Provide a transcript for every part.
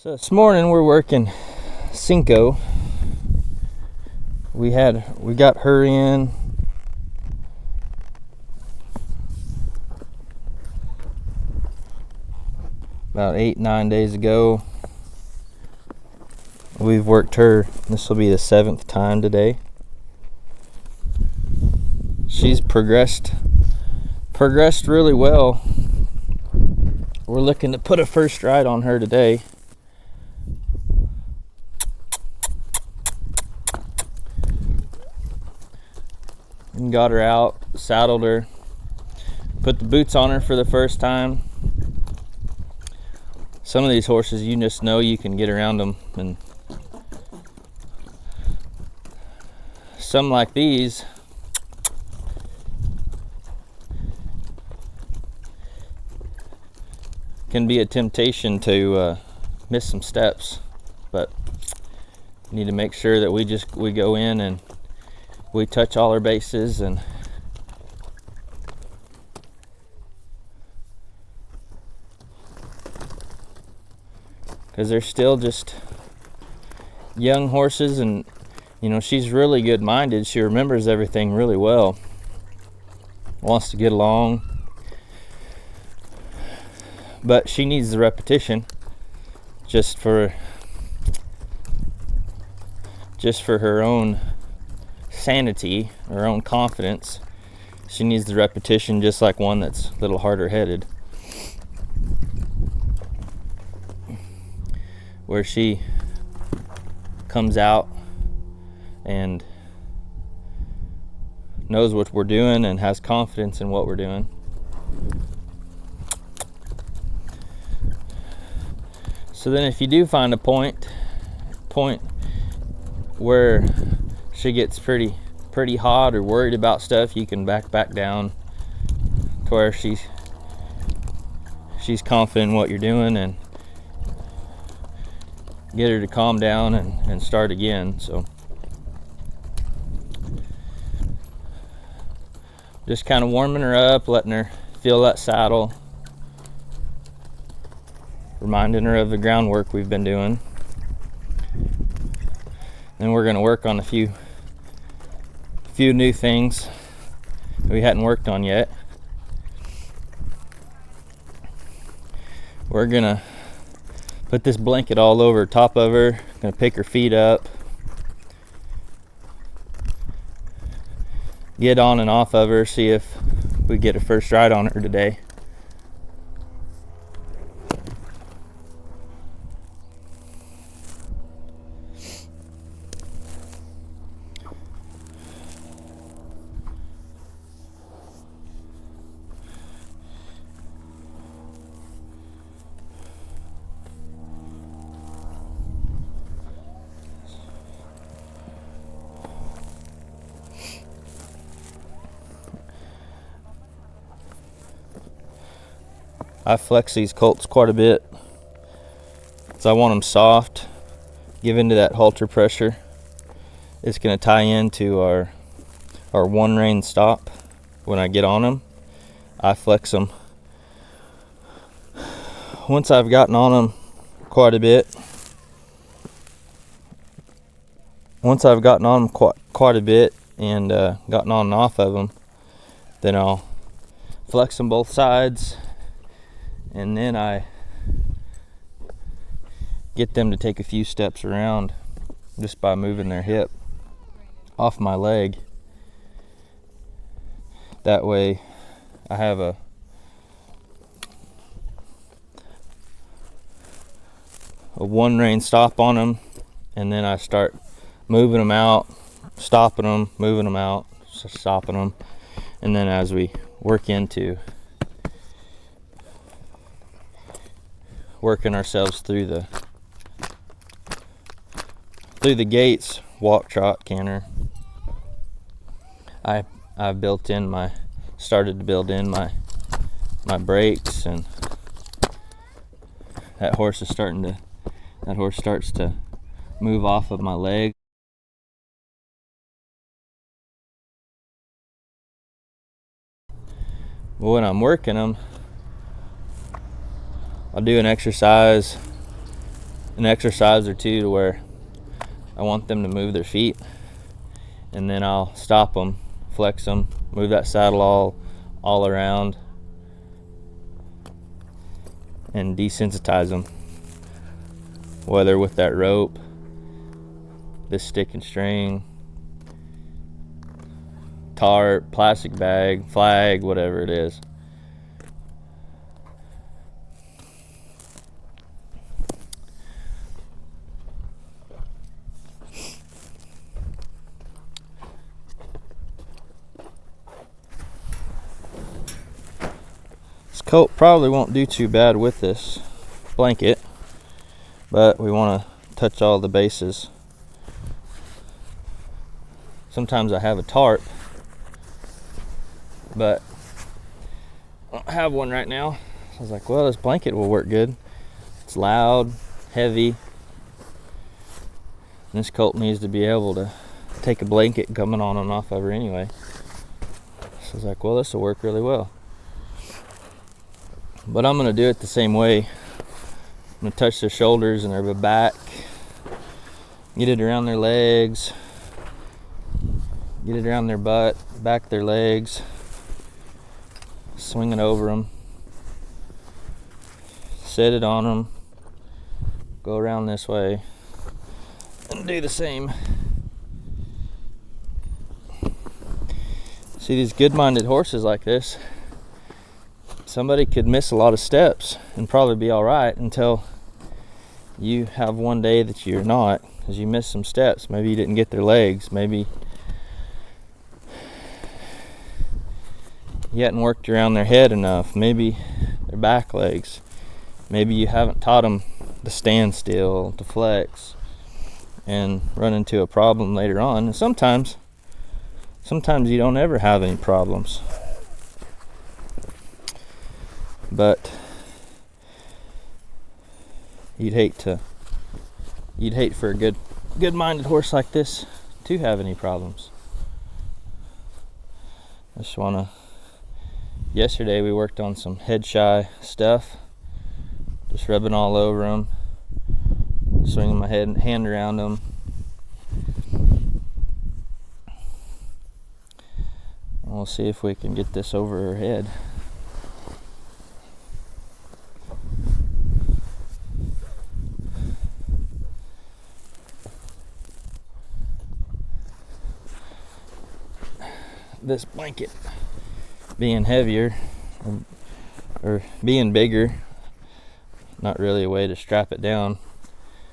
So this morning we're working Cinco. We got her in about 8-9 days ago. We've worked her, this will be the 7th time today. She's progressed really well. We're looking to put a first ride on her today. And got her out, saddled her, put the boots on her for the first time. Some of these horses, you just know you can get around them, and some like these can be a temptation to miss some steps, but you need to make sure that we go in and we touch all our bases, and because they're still just young horses, and you know, she's really good minded. She remembers everything really well, wants to get along, but she needs the repetition just for her own sanity, her own confidence. She needs the repetition, just like one that's a little harder headed, where she comes out and knows what we're doing and has confidence in what we're doing. So then if you do find a point where she gets pretty hot or worried about stuff, you can back down to where she's confident in what you're doing, and get her to calm down and start again. So just kind of warming her up, letting her feel that saddle, reminding her of the groundwork we've been doing. Then we're going to work on a few new things we hadn't worked on yet. We're going to put this blanket all over top of her, going to pick her feet up, get on and off of her, see if we get a first ride on her today. I flex these colts quite a bit because I want them soft, give into that halter pressure. It's going to tie into our one rein stop. When I get on them, I flex them. Once I've gotten on them quite a bit, and gotten on and off of them, then I'll flex them both sides, and then I get them to take a few steps around just by moving their hip off my leg. That way I have a one rein stop on them, and then I start moving them out, stopping them, moving them out, stopping them, and then as we work into working ourselves through the gates, walk, trot, canter, I started to build in my brakes, and that horse starts to move off of my leg. But when I'm working them, I'll do an exercise an exercise or two to where I want them to move their feet, and then I'll stop them, flex them, move that saddle all around, and desensitize them, whether with that rope, this stick and string, tarp, plastic bag, flag, whatever it is. This coat probably won't do too bad with this blanket, but we want to touch all the bases. Sometimes I have a tarp, but I don't have one right now. So I was like, well, this blanket will work good. It's loud, heavy, and this colt needs to be able to take a blanket coming on and off of her anyway. So I was like, well, this will work really well. But I'm going to do it the same way. I'm going to touch their shoulders and their back, get it around their legs, get it around their butt, back their legs, swing it over them, set it on them, go around this way, and do the same. See, these good-minded horses like this, somebody could miss a lot of steps and probably be all right until you have one day that you're not, because you missed some steps. Maybe you didn't get their legs, maybe you hadn't worked around their head enough, maybe their back legs, maybe you haven't taught them to stand still, to flex, and run into a problem later on. And sometimes you don't ever have any problems, but you'd hate for a good-minded horse like this to have any problems. I just want to. Yesterday we worked on some head shy stuff, just rubbing all over them, swinging my hand around them. And we'll see if we can get this over her head. This blanket being heavier or being bigger, not really a way to strap it down.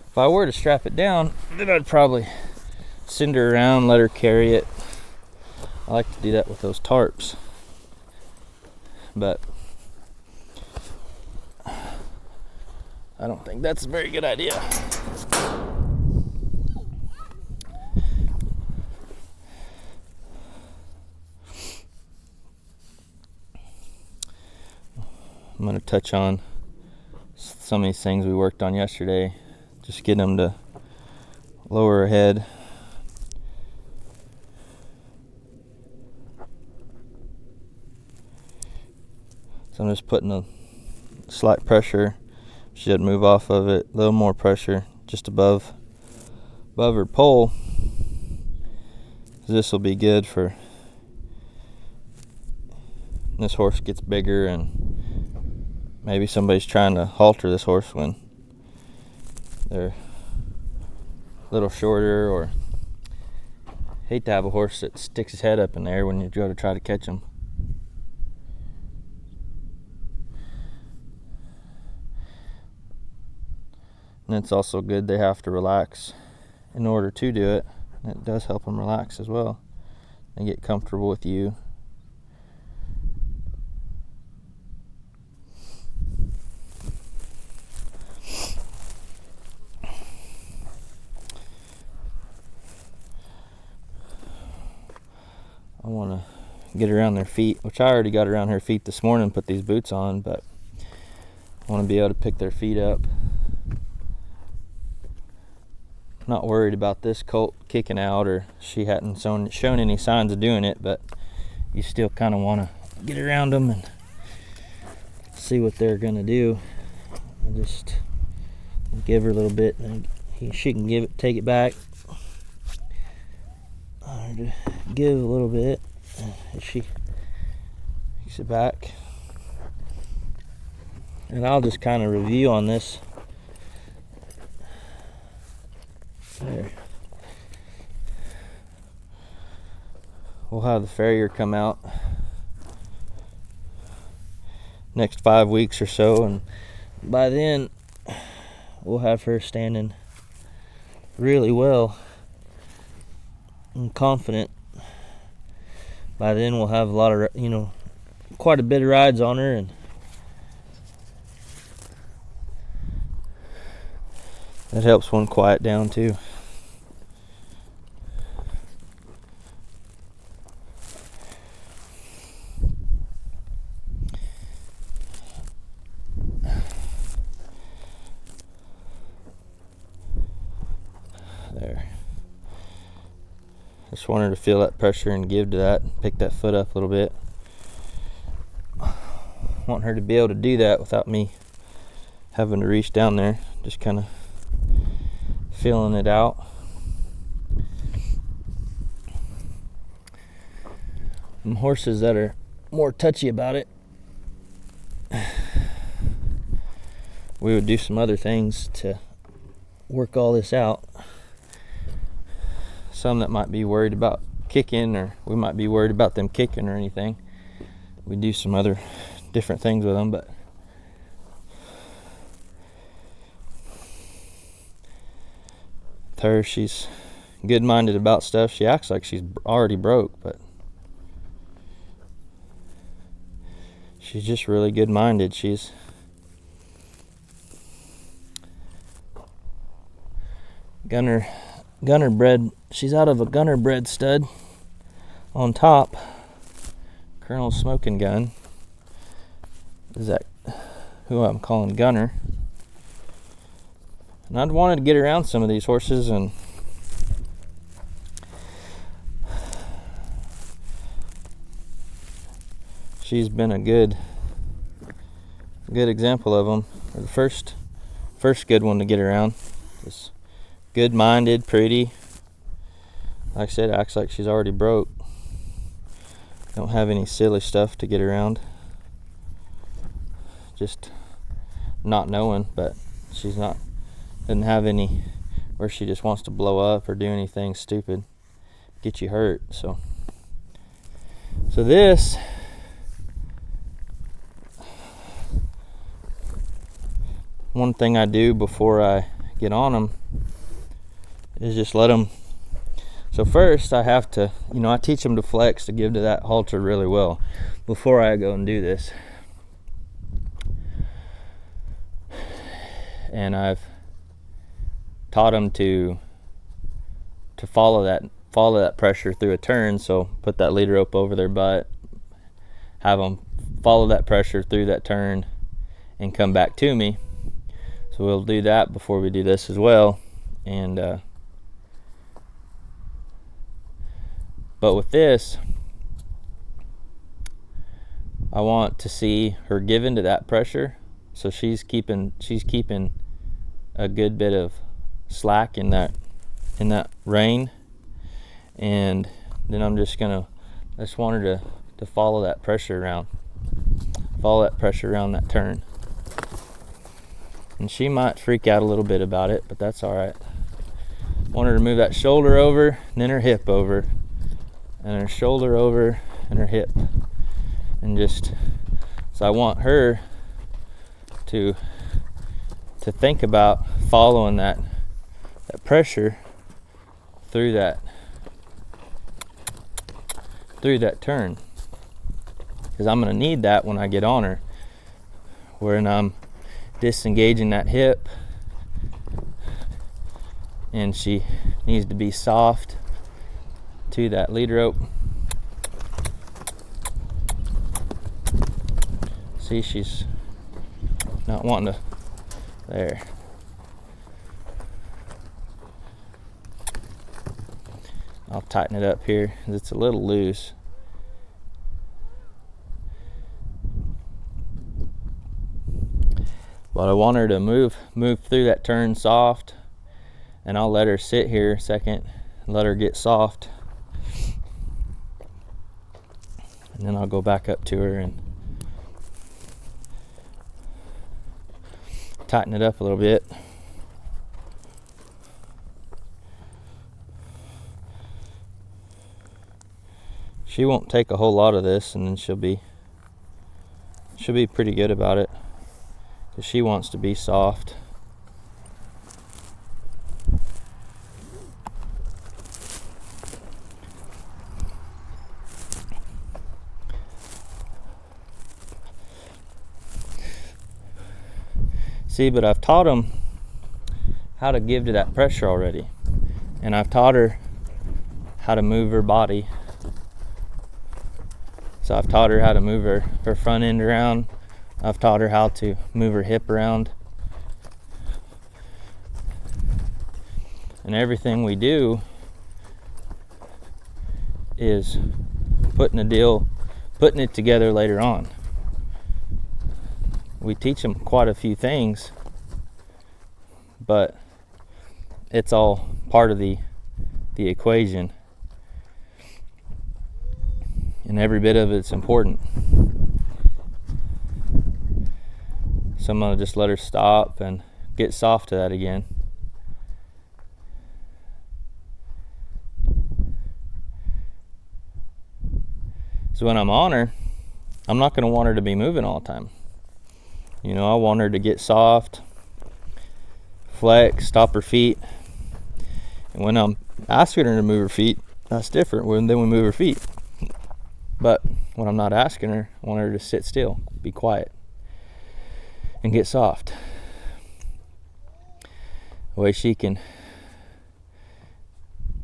If I were to strap it down, then I'd probably send her around, let her carry it. I like to do that with those tarps, but I don't think that's a very good idea. I'm going to touch on some of these things we worked on yesterday. Just get them to lower her head. So I'm just putting a slight pressure. She doesn't move off of it. A little more pressure just above her pole. This will be good for this horse gets bigger, and maybe somebody's trying to halter this horse when they're a little shorter, or hate to have a horse that sticks his head up in there when you go to try to catch him. And it's also good they have to relax in order to do it. And it does help them relax as well and get comfortable with you. I want to get around their feet, which I already got around her feet this morning, put these boots on, but I want to be able to pick their feet up. Not worried about this colt kicking out, or she hadn't shown any signs of doing it, but you still kind of want to get around them and see what they're going to do. give her a little bit, and she can take it back. Give a little bit, and she takes it back. And I'll just kind of review on this. There. We'll have the farrier come out next 5 weeks or so, and by then we'll have her standing really well and confident. By then we'll have a lot of, quite a bit of rides on her, and that helps one quiet down too. There. Just want her to feel that pressure and give to that, pick that foot up a little bit. Want her to be able to do that without me having to reach down there, just kind of feeling it out. Some horses that are more touchy about it, we would do some other things to work all this out. Some that might be worried about kicking, or we might be worried about them kicking or anything, we do some other different things with them. But with her, she's good-minded about stuff. She acts like she's already broke, but she's just really good-minded. She's gunner bred. She's out of a gunner bred stud on top. Colonel's smoking gun is that who I'm calling Gunner. And I'd wanted to get around some of these horses, and she's been a good example of them. The first good one to get around. Just good-minded, pretty. Like I said, acts like she's already broke. Don't have any silly stuff to get around. Just not knowing, but she's not, doesn't have any where she just wants to blow up or do anything stupid, get you hurt. So this, one thing I do before I get on them is just let them. So first I have to, I teach them to flex, to give to that halter really well before I go and do this. And I've taught them to follow that pressure through a turn. So put that lead rope over their butt, have them follow that pressure through that turn and come back to me. So we'll do that before we do this as well. And but with this, I want to see her give into that pressure. So she's keeping a good bit of slack in that rein, and then I just want her to follow that pressure around that turn. And she might freak out a little bit about it, but that's all right. Want her to move that shoulder over, and then her hip over, and her shoulder over, and her hip, and so I want her to think about following that pressure through that turn, because I'm going to need that when I get on her, when I'm disengaging that hip, and she needs to be soft to that lead rope. See, she's not wanting to. There. I'll tighten it up here because it's a little loose. But I want her to move through that turn soft, and I'll let her sit here a second, let her get soft, and then I'll go back up to her and tighten it up a little bit. She won't take a whole lot of this, and then she'll be pretty good about it, because she wants to be soft. See, but I've taught them how to give to that pressure already, and I've taught her how to move her body. So I've taught her how to move her front end around. I've taught her how to move her hip around. And everything we do is putting it together later on. We teach them quite a few things, but it's all part of the equation, and every bit of it's important. So I'm gonna just let her stop and get soft to that again. So when I'm on her, I'm not gonna want her to be moving all the time. You know, I want her to get soft, flex, stop her feet. And when I'm asking her to move her feet, that's different than we move her feet. But when I'm not asking her, I want her to sit still, be quiet, and get soft. The way she can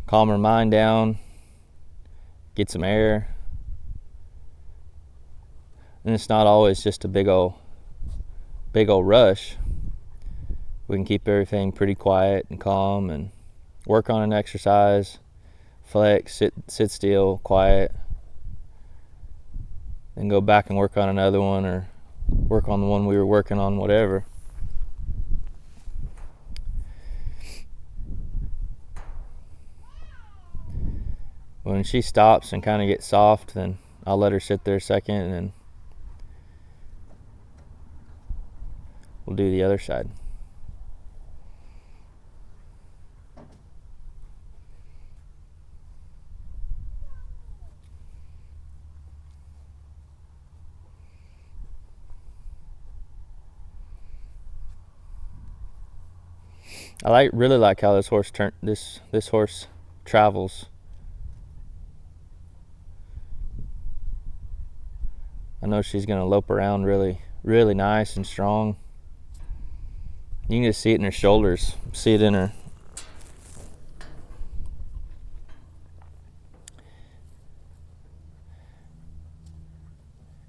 calm her mind down, get some air. And it's not always just a big old rush. We can keep everything pretty quiet and calm and work on an exercise, flex, sit still, quiet, then go back and work on another one, or work on the one we were working on, whatever. When she stops and kind of gets soft, then I'll let her sit there a second, and then we'll do the other side. I really like how this horse travels. I know she's gonna lope around really, really nice and strong. You can just see it in her shoulders, see it in her.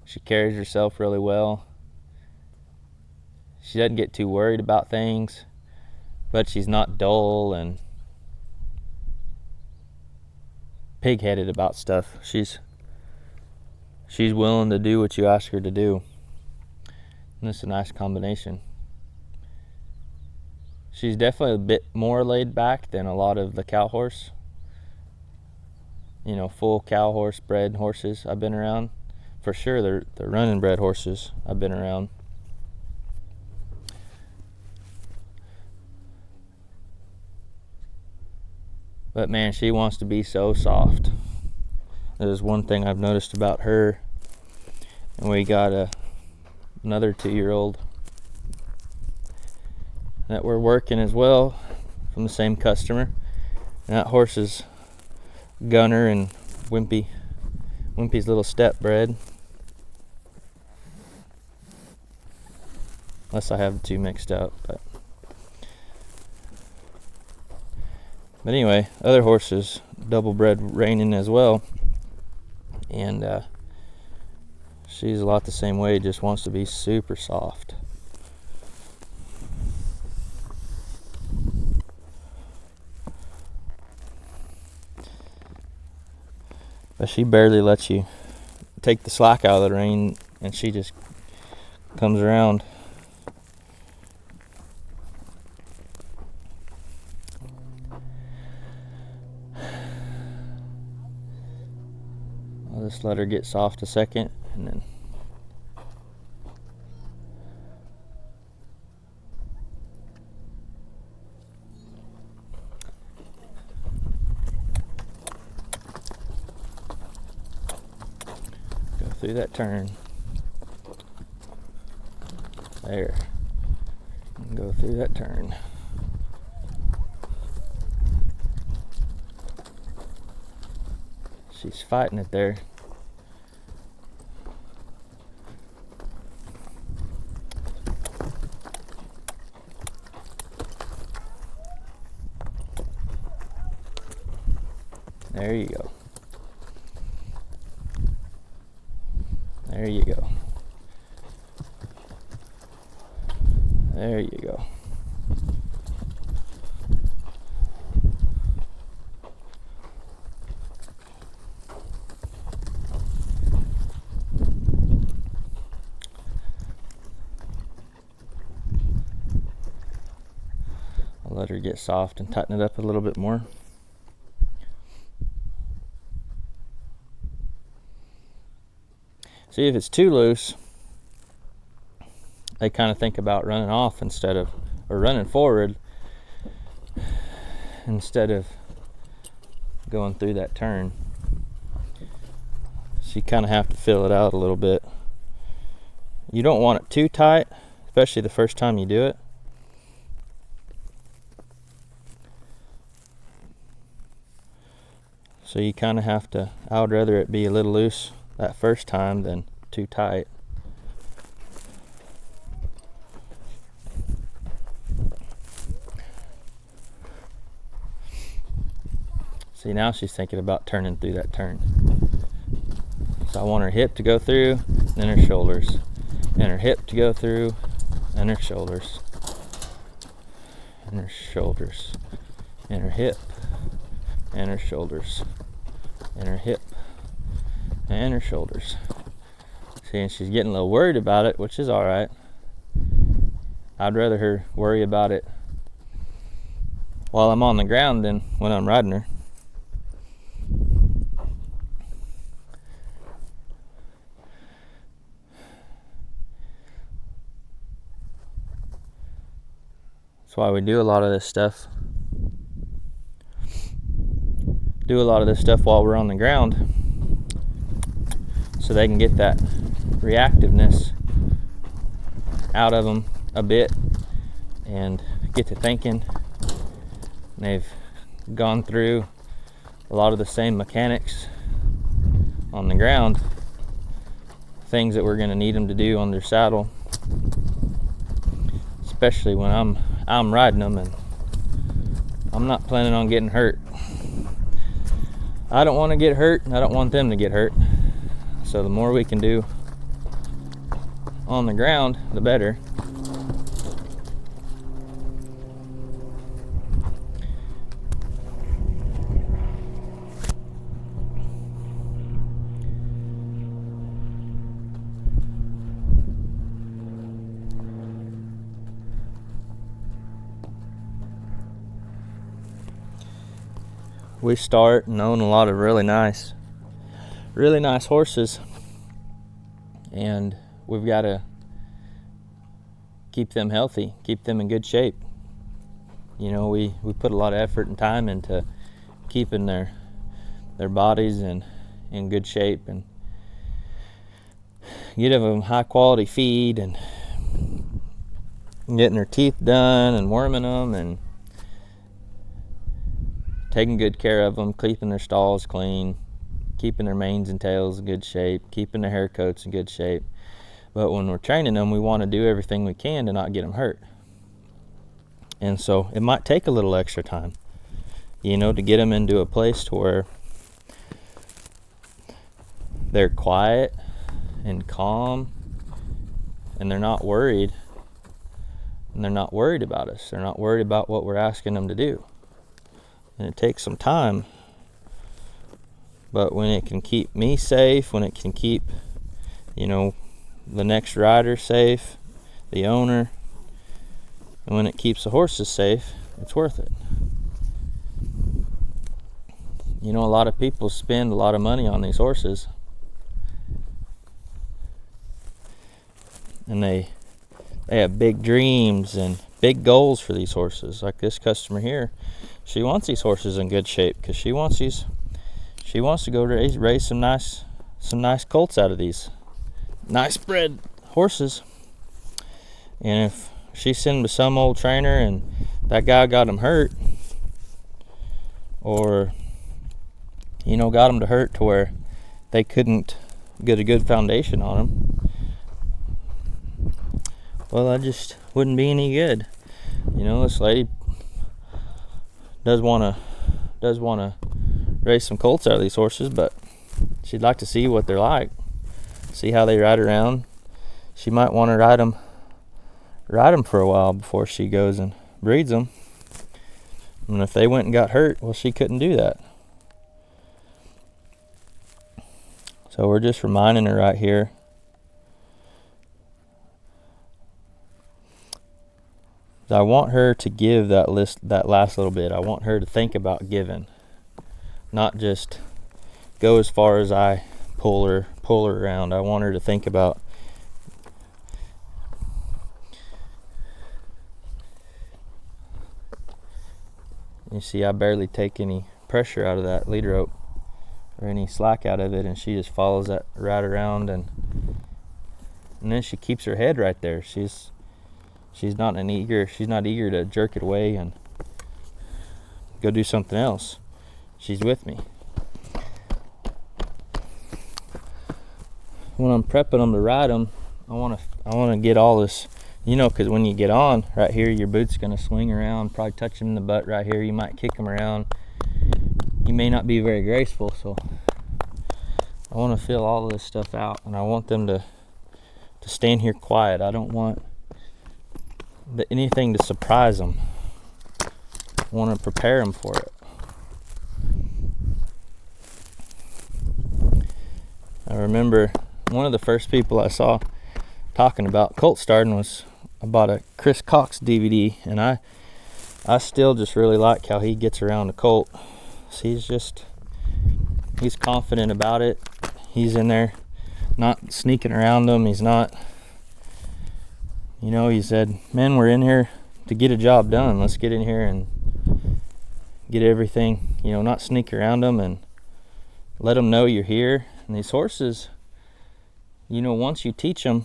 She carries herself really well. She doesn't get too worried about things, but she's not dull and pig-headed about stuff. She's willing to do what you ask her to do. And it's a nice combination. She's definitely a bit more laid back than a lot of the cow horse. You know, full cow horse bred horses I've been around. For sure, they're running bred horses I've been around. But man, she wants to be so soft. There's one thing I've noticed about her. And we got another 2-year-old that we're working as well, from the same customer. And that horse is Gunner and Wimpy's little step bred. Unless I have the two mixed up. But anyway, other horses, double bred reining as well. And she's a lot the same way, just wants to be super soft. But she barely lets you take the slack out of the rein, and she just comes around. Just let her get soft a second, and then go through that turn. There. And go through that turn. She's fighting it there. There you go. There you go. There you go. I'll let her get soft and tighten it up a little bit more. See, if it's too loose, they kind of think about running off instead of, or running forward instead of going through that turn. So you kind of have to fill it out a little bit. You don't want it too tight, especially the first time you do it. So you kind of have to, I would rather it be a little loose that first time than too tight. See, now she's thinking about turning through that turn. So I want her hip to go through, then her shoulders. And her hip to go through, and her shoulders. And her shoulders. And her hip. And her shoulders. And her hip. And her shoulders. See, and she's getting a little worried about it, which is alright. I'd rather her worry about it while I'm on the ground than when I'm riding her. That's why we do a lot of this stuff. Do a lot of this stuff while we're on the ground, so they can get that reactiveness out of them a bit and get to thinking. And they've gone through a lot of the same mechanics on the ground, things that we're going to need them to do on their saddle, especially when I'm riding them and I'm not planning on getting hurt. I don't want to get hurt, and I don't want them to get hurt. So the more we can do on the ground, the better. We start and own a lot of really nice horses, and we've got to keep them healthy, keep them in good shape. You know, we put a lot of effort and time into keeping their bodies in good shape, and getting them high quality feed, and getting their teeth done, and worming them, and taking good care of them, keeping their stalls clean, keeping their manes and tails in good shape, keeping their hair coats in good shape. But when we're training them, we want to do everything we can to not get them hurt. And so it might take a little extra time, you know, to get them into a place to where they're quiet and calm, and they're not worried, and they're not worried about us. They're not worried about what we're asking them to do. And it takes some time, but when it can keep me safe, when it can keep, you know, the next rider safe, the owner, and when it keeps the horses safe, it's worth it. You know, a lot of people spend a lot of money on these horses, and they have big dreams and big goals for these horses. Like this customer here, she wants these horses in good shape because she wants to go raise some nice colts out of these nice bred horses. And if she sent them to some old trainer and that guy got them hurt, or got them to hurt to where they couldn't get a good foundation on them, well, that just wouldn't be any good. This lady does want to raise some colts out of these horses, but she'd like to see what they're like, see how they ride around. She might want to ride them for a while before she goes and breeds them. And if they went and got hurt, well, she couldn't do that. So we're just reminding her right here. I want her to give that last little bit. I want her to think about giving, not just go as far as I pull her around. I want her to think about you see, I barely take any pressure out of that lead rope or any slack out of it, and she just follows that right around, and then she keeps her head right there. She's not eager to jerk it away and go do something else. She's with me. When I'm prepping them to ride them, I want to get all this, because when you get on right here, your boot's going to swing around, probably touch them in the butt right here. You might kick them around. You may not be very graceful, so I want to feel all of this stuff out, and I want them to stand here quiet. I don't want anything to surprise them. I want to prepare them for it. I remember one of the first people I saw talking about colt starting was I bought a Chris Cox DVD, and I still just really like how he gets around the colt. So he's confident about it. He's in there not sneaking around them. He's not, he said, "Man, we're in here to get a job done. Let's get in here and get everything, not sneak around them and let them know you're here." And these horses, once you teach them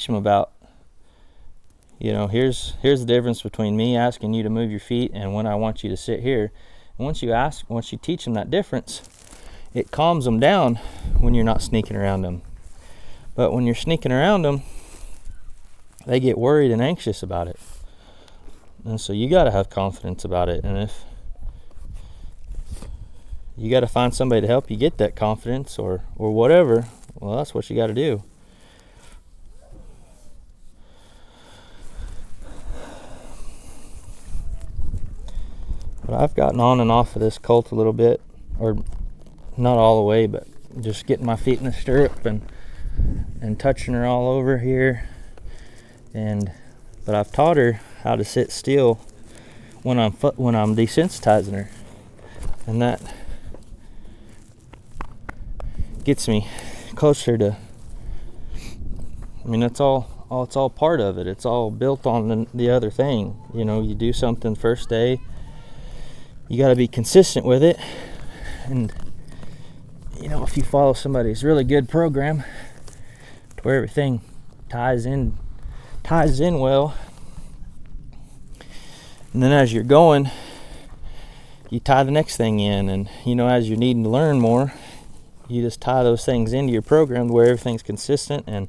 about, here's the difference between me asking you to move your feet and when I want you to sit here. And once you teach them that difference, it calms them down when you're not sneaking around them. But when you're sneaking around them, they get worried and anxious about it. And so you got to have confidence about it. And if you got to find somebody to help you get that confidence or whatever, well, that's what you got to do. But I've gotten on and off of this colt a little bit, or not all the way, but just getting my feet in the stirrup and touching her all over here. But I've taught her how to sit still when I'm desensitizing her, and that gets me closer to. It's all part of it. It's all built on the other thing. You do something first day, you got to be consistent with it, and if you follow somebody's really good program to where everything ties in well, and then as you're going, you tie the next thing in, and as you're needing to learn more, you just tie those things into your program to where everything's consistent and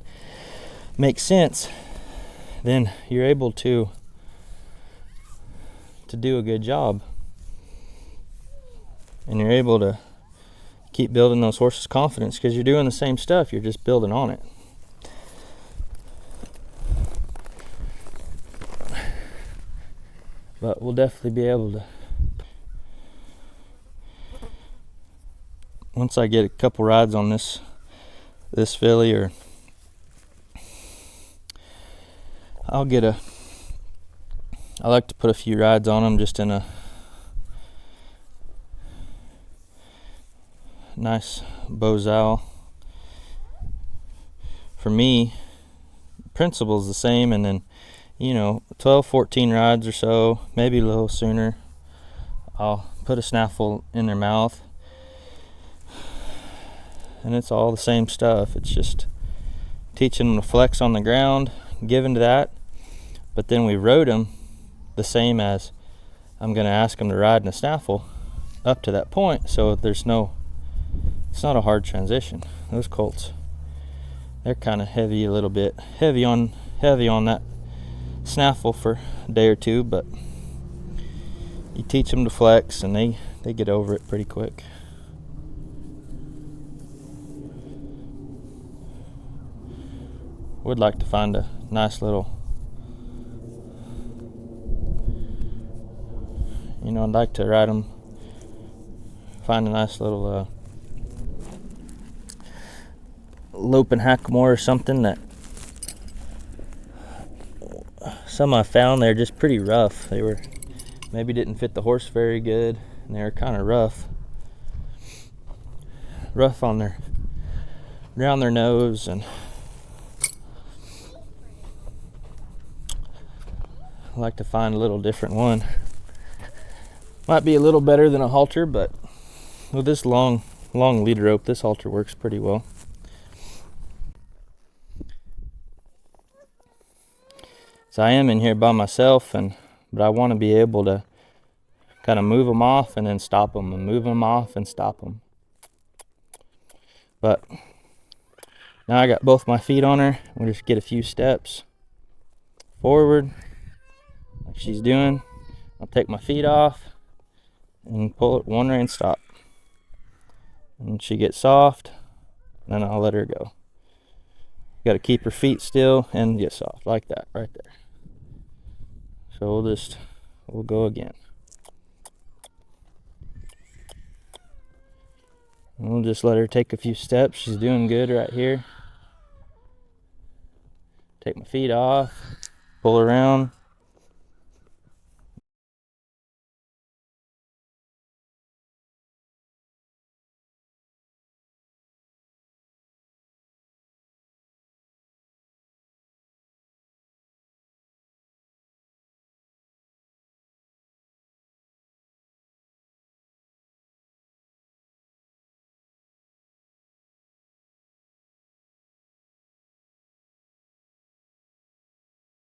makes sense. Then you're able to do a good job, and you're able to keep building those horses' confidence because you're doing the same stuff, you're just building on it. But we'll definitely be able to, once I get a couple rides on this filly, or I like to put a few rides on them just in a nice Bozal. For me, principle's the same, and then, you know, 12, 14 rides or so, maybe a little sooner, I'll put a snaffle in their mouth, and it's all the same stuff. It's just teaching them to flex on the ground, given to that, but then we rode them the same as I'm going to ask them to ride in a snaffle up to that point, so it's not a hard transition. Those colts, they're kind of heavy, a little bit heavy on that snaffle for a day or two, but you teach them to flex and they get over it pretty quick. Would like to find a nice little, you know, I'd like to ride them, find a nice little lope and hackamore or something. That some I found, they're just pretty rough. They were maybe didn't fit the horse very good, and they were kind of rough on around their nose, and I like to find a little different one. Might be a little better than a halter, but with this long leader rope, this halter works pretty well. So I am in here by myself, but I want to be able to kind of move them off and then stop them, and move them off and stop them. But now I got both my feet on her. We'll just get a few steps forward, like she's doing. I'll take my feet off and pull it one rein, stop. And she gets soft, and then I'll let her go. Got to keep her feet still and get soft, like that, right there. So we'll go again. And we'll just let her take a few steps. She's doing good right here. Take my feet off, pull around,